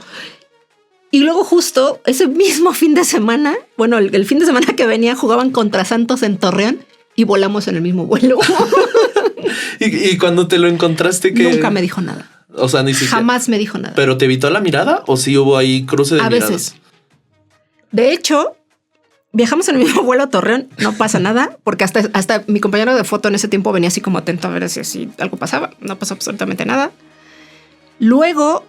Y luego justo ese mismo fin de semana, bueno, el fin de semana que venía jugaban contra Santos en Torreón y volamos en el mismo vuelo. Y cuando te lo encontraste, que Nunca me dijo nada. O sea, ni siquiera. Jamás me dijo nada. ¿Pero te evitó la mirada o sí hubo ahí cruce de A miradas? veces. De hecho, viajamos en el mismo vuelo a Torreón, no pasa nada, porque hasta mi compañero de foto en ese tiempo venía así como atento a ver si así algo pasaba. No pasó absolutamente nada. Luego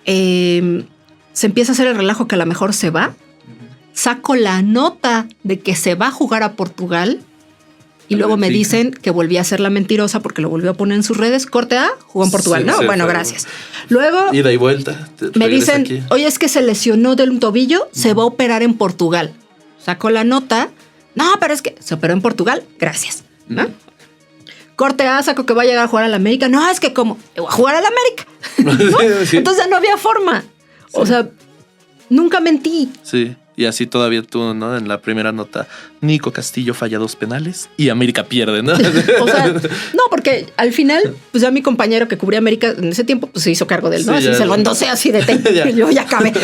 se empieza a hacer el relajo que a lo mejor se va. Saco la nota de que se va a jugar a Portugal. Y luego me dicen que volví a ser la mentirosa porque lo volvió a poner en sus redes. Corte A, jugó en Portugal, Sí, ¿no? sí, bueno, fue- gracias. Luego Ida y vuelta. me Regresa dicen, aquí. oye, es que se lesionó del tobillo, se va a operar en Portugal. Sacó la nota. No, pero es que se operó en Portugal. Gracias. ¿no? Corte A, saco que va a llegar a jugar a la América. No, es que como voy a jugar a la América. ¿no? Sí. Entonces no había forma. O sea, nunca mentí. Sí. Y así todavía tú, ¿no? En la primera nota, Nico Castillo falla 2 penales y América pierde, ¿no? O sea, no, porque al final, pues ya mi compañero que cubría América en ese tiempo, pues se hizo cargo de él, ¿no? Sí, Así ya. se lo endosé así de té. Ya. Yo ya acabé.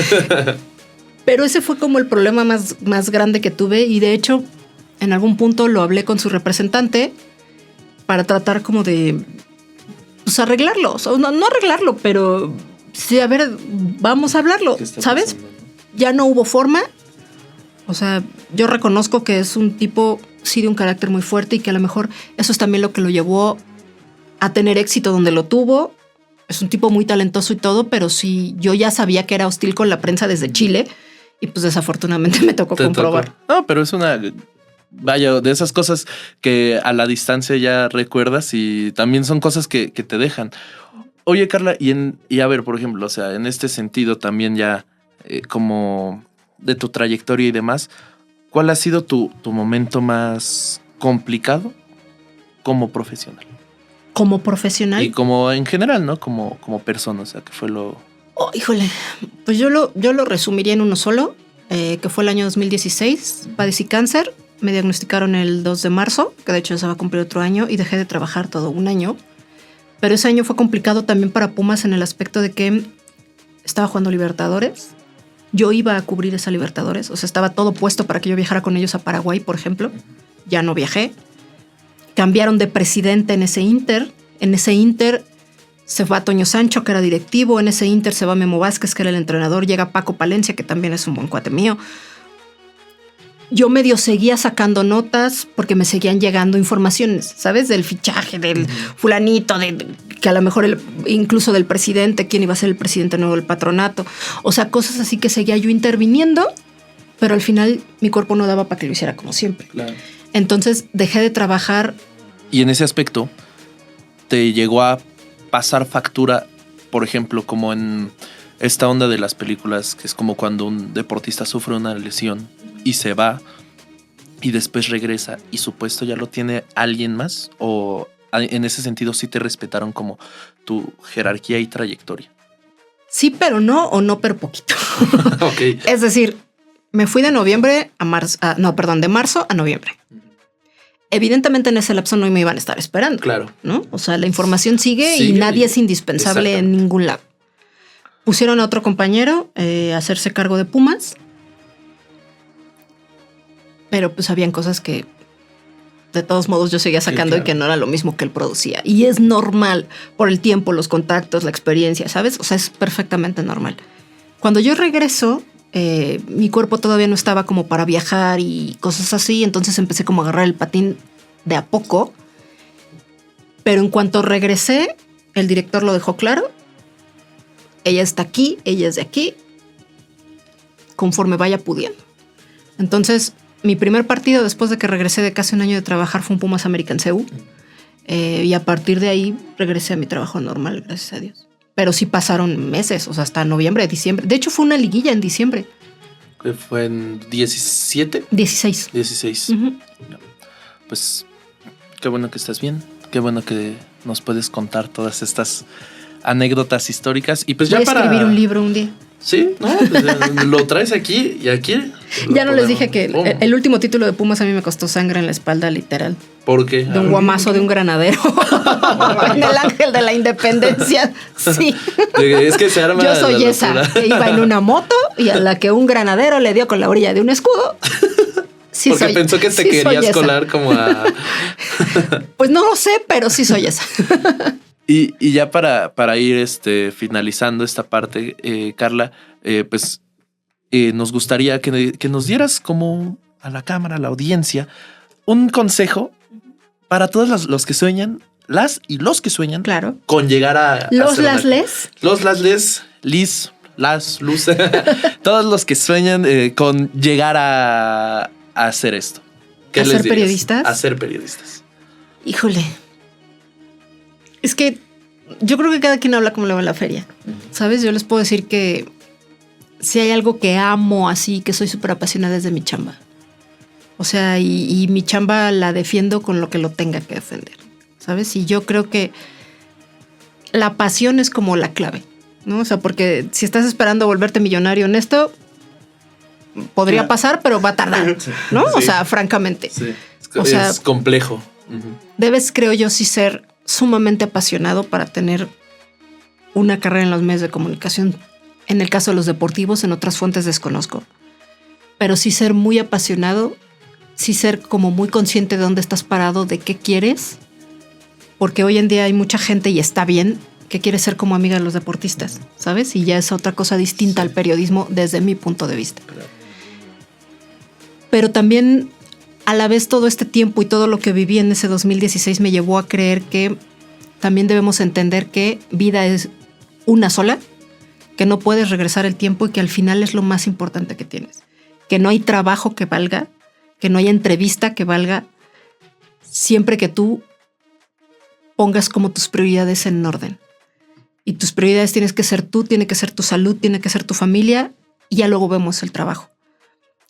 Pero ese fue como el problema más grande que tuve y de hecho en algún punto lo hablé con su representante para tratar como de pues arreglarlo. O sea, no arreglarlo, pero sí, a ver, vamos a hablarlo, ¿Qué está ¿sabes? pasando, no? Ya no hubo forma. O sea, yo reconozco que es un tipo, sí, de un carácter muy fuerte y que a lo mejor eso es también lo que lo llevó a tener éxito donde lo tuvo. Es un tipo muy talentoso y todo, pero sí, yo ya sabía que era hostil con la prensa desde Chile y pues desafortunadamente me tocó Te comprobar. tocó. No, pero es una... Vaya, de esas cosas que a la distancia ya recuerdas y también son cosas que te dejan. Oye, Carla, y a ver, por ejemplo, o sea, en este sentido también ya como de tu trayectoria y demás, ¿cuál ha sido tu momento más complicado como profesional? Como profesional. Y como en general, ¿no? Como persona, o sea, que fue lo... Oh, híjole, pues yo lo resumiría en uno solo, que fue el año 2016. Padecí cáncer, me diagnosticaron el 2 de marzo, que de hecho se va a cumplir otro año, y dejé de trabajar todo un año. Pero ese año fue complicado también para Pumas en el aspecto de que estaba jugando Libertadores. Yo iba a cubrir esa Libertadores, o sea, estaba todo puesto para que yo viajara con ellos a Paraguay, por ejemplo. Ya no viajé. Cambiaron de presidente en ese Inter. En ese Inter se va Toño Sancho, que era directivo. En ese Inter se va Memo Vázquez, que era el entrenador. Llega Paco Palencia, que también es un buen cuate mío. yo medio seguía sacando notas porque me seguían llegando informaciones, ¿sabes? Del fichaje, del fulanito, que a lo mejor incluso del presidente, quién iba a ser el presidente nuevo del patronato. O sea, cosas así que seguía yo interviniendo, pero al final mi cuerpo no daba para que lo hiciera como siempre. Claro. Entonces dejé de trabajar. Y en ese aspecto, ¿te llegó a pasar factura, por ejemplo, como en esta onda de las películas, que es como cuando un deportista sufre una lesión y se va y después regresa y su puesto ya lo tiene alguien más? ¿O en ese sentido sí te respetaron como tu jerarquía y trayectoria? Sí, pero no, o no, pero poquito. Ok. Es decir, me fui de marzo a noviembre. Evidentemente en ese lapso no me iban a estar esperando. Claro. ¿No? O sea, la información sigue y nadie es indispensable en ningún lado. Pusieron a otro compañero a hacerse cargo de Pumas. Pero pues habían cosas que de todos modos yo seguía sacando, y que no era lo mismo que él producía. Y es normal por el tiempo, los contactos, la experiencia, ¿sabes? O sea, es perfectamente normal. Cuando yo regreso, mi cuerpo todavía no estaba como para viajar y cosas así. Entonces empecé como a agarrar el patín de a poco. Pero en cuanto regresé, el director lo dejó claro. Ella está aquí, ella es de aquí, conforme vaya pudiendo. Entonces, mi primer partido después de que regresé de casi un año de trabajar fue un Pumas América en CU. Y a partir de ahí regresé a mi trabajo normal, gracias a Dios. Pero sí pasaron meses, o sea, hasta noviembre, diciembre. De hecho, fue una liguilla en diciembre. ¿Fue en 17? 16. 16. Uh-huh. Pues qué bueno que estás bien. Qué bueno que nos puedes contar todas estas anécdotas históricas. Y pues voy ya a escribir un libro un día. Sí, ¿no? Pues, lo traes aquí y aquí. Ya no les dije que el último título de Pumas a mí me costó sangre en la espalda, literal. ¿Por qué? De un guamazo de un granadero. En el Ángel de la Independencia. Sí. Es que se arma. Yo soy esa, que iba en una moto y a la que un granadero le dio con la orilla de un escudo. Sí, porque pensó que te querías colar como a. Pues no lo sé, pero sí soy esa. Y ya para ir finalizando esta parte, Carla, pues nos gustaría que nos dieras como a la cámara, a la audiencia, un consejo para todos los que sueñan, las y los que sueñan, claro, con llegar a los lasles, Liz, las, Luz, todos los que sueñan con llegar a hacer esto. ¿A ser periodistas? A ser periodistas. Híjole. Es que yo creo que cada quien habla como le va en la feria, ¿sabes? Yo les puedo decir que si hay algo que amo así, que soy súper apasionada, es de mi chamba. O sea, y mi chamba la defiendo con lo que lo tenga que defender, ¿sabes? Y yo creo que la pasión es como la clave, ¿no? O sea, porque si estás esperando volverte millonario en esto, podría pasar, pero va a tardar, ¿no? Sí. O sea, francamente. Sí. Es complejo. Debes, creo yo, sí ser sumamente apasionado para tener una carrera en los medios de comunicación. En el caso de los deportivos, en otras fuentes desconozco. Pero sí ser muy apasionado, sí ser como muy consciente de dónde estás parado, de qué quieres. Porque hoy en día hay mucha gente, y está bien, que quiere ser como amiga de los deportistas, ¿sabes? Y ya es otra cosa distinta al periodismo desde mi punto de vista. Claro. Pero también, a la vez, todo este tiempo y todo lo que viví en ese 2016 me llevó a creer que también debemos entender que vida es una sola, que no puedes regresar el tiempo y que al final es lo más importante que tienes. Que no hay trabajo que valga, que no hay entrevista que valga, siempre que tú pongas como tus prioridades en orden. Y tus prioridades tienes que ser tú, tiene que ser tu salud, tiene que ser tu familia, y ya luego vemos el trabajo.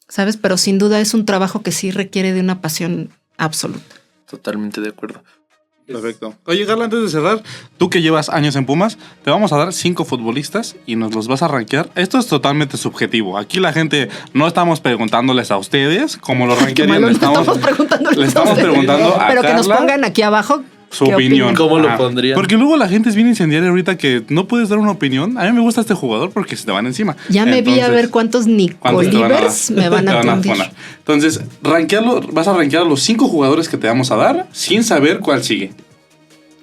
¿Sabes? Pero sin duda es un trabajo que sí requiere de una pasión absoluta. Totalmente de acuerdo. Perfecto. Oye, Carla, antes de cerrar, tú que llevas años en Pumas, te vamos a dar 5 futbolistas y nos los vas a rankear. Esto es totalmente subjetivo. Aquí la gente no estamos preguntándoles a ustedes cómo lo rankearían. Le estamos preguntando a pero Carla, que nos pongan aquí abajo su opinión. ¿Cómo lo pondrían? Porque luego la gente es bien incendiaria ahorita, que no puedes dar una opinión. A mí me gusta este jugador porque se te van encima. Ya me vi a ver cuántos Nicolivers me van a poner. Entonces, vas a rankear los 5 jugadores que te vamos a dar sin saber cuál sigue.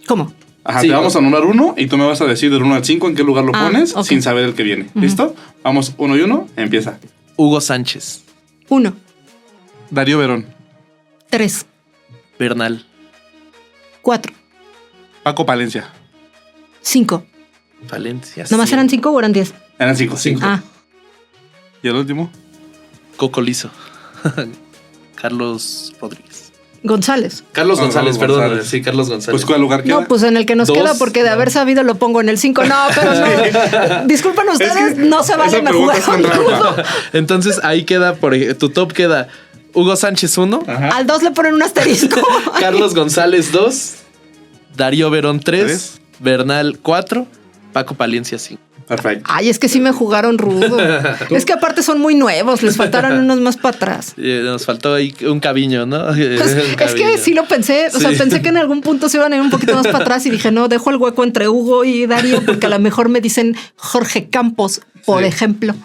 ¿Cómo? Ajá, sí, te vamos a nombrar uno y tú me vas a decir del 1 al 5 en qué lugar lo pones, okay, sin saber el que viene. ¿Listo? Vamos, 1 y 1, empieza. Hugo Sánchez. 1. Darío Verón. 3, Bernal. 4, Paco Palencia. 5. Valencia. ¿Nomás sí. eran 5 o eran 10? Eran 5. Ah, ¿Y el último? Coco Lizo. Carlos Rodríguez. González. Carlos Ah, González, Carlos perdón. González. Sí, Carlos González. Pues, ¿cuál lugar queda? No, pues en el que nos 2, queda, porque de haber sabido lo pongo en el 5. No, pero no. Disculpen ustedes, no se vale, esa me pregunta jugaron es con trampa. rudo. Entonces ahí queda, tu top queda Hugo Sánchez 1, Ajá. Al 2 le ponen un asterisco. Carlos González 2, Darío Verón 3, Tres. Bernal 4, Paco Palencia 5. Perfecto. Ay, es que sí me jugaron rudo. Es que aparte son muy nuevos, les faltaron unos más para atrás. Nos faltó ahí un cabiño, ¿no? Pues, Un es cabiño. que sí lo pensé, o sea, Sí. pensé que en algún punto se iban a ir un poquito más para atrás y dije, no, dejo el hueco entre Hugo y Darío porque a lo mejor me dicen Jorge Campos, por Sí. ejemplo.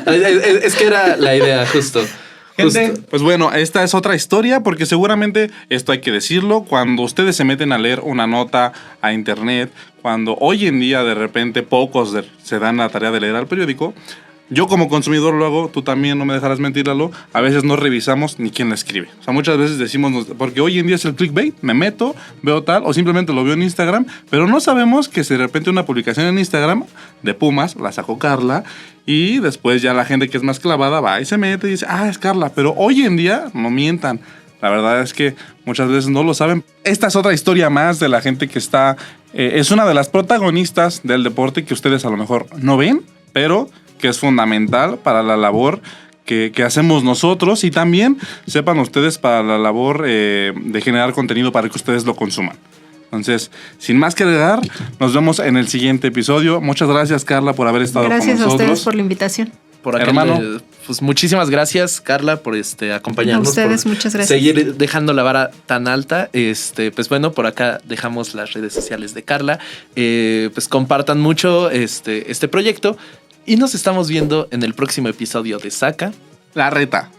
Es que era la idea, justo. Gente, pues bueno, esta es otra historia porque seguramente esto hay que decirlo. Cuando ustedes se meten a leer una nota a internet, cuando hoy en día de repente pocos se dan la tarea de leer al periódico, yo como consumidor lo hago, tú también, no me dejarás mentir, Lalo, a veces no revisamos ni quién la escribe. O sea, muchas veces decimos, porque hoy en día es el clickbait, me meto, veo tal, o simplemente lo veo en Instagram, pero no sabemos que si de repente una publicación en Instagram de Pumas la sacó Carla y después ya la gente que es más clavada va y se mete y dice, ah, es Carla, pero hoy en día no mientan. La verdad es que muchas veces no lo saben. Esta es otra historia más de la gente que está, es una de las protagonistas del deporte que ustedes a lo mejor no ven, pero que es fundamental para la labor que hacemos nosotros y también, sepan ustedes, para la labor de generar contenido para que ustedes lo consuman. Entonces, sin más que agregar, nos vemos en el siguiente episodio. Muchas gracias, Carla, por haber estado Gracias con a nosotros. ustedes por la invitación. Por acá, Hermano. pues muchísimas gracias, Carla, por acompañarnos. A ustedes, por muchas gracias. Seguir dejando la vara tan alta. Pues bueno, por acá dejamos las redes sociales de Carla. Pues compartan mucho este proyecto y nos estamos viendo en el próximo episodio de Saca La reta.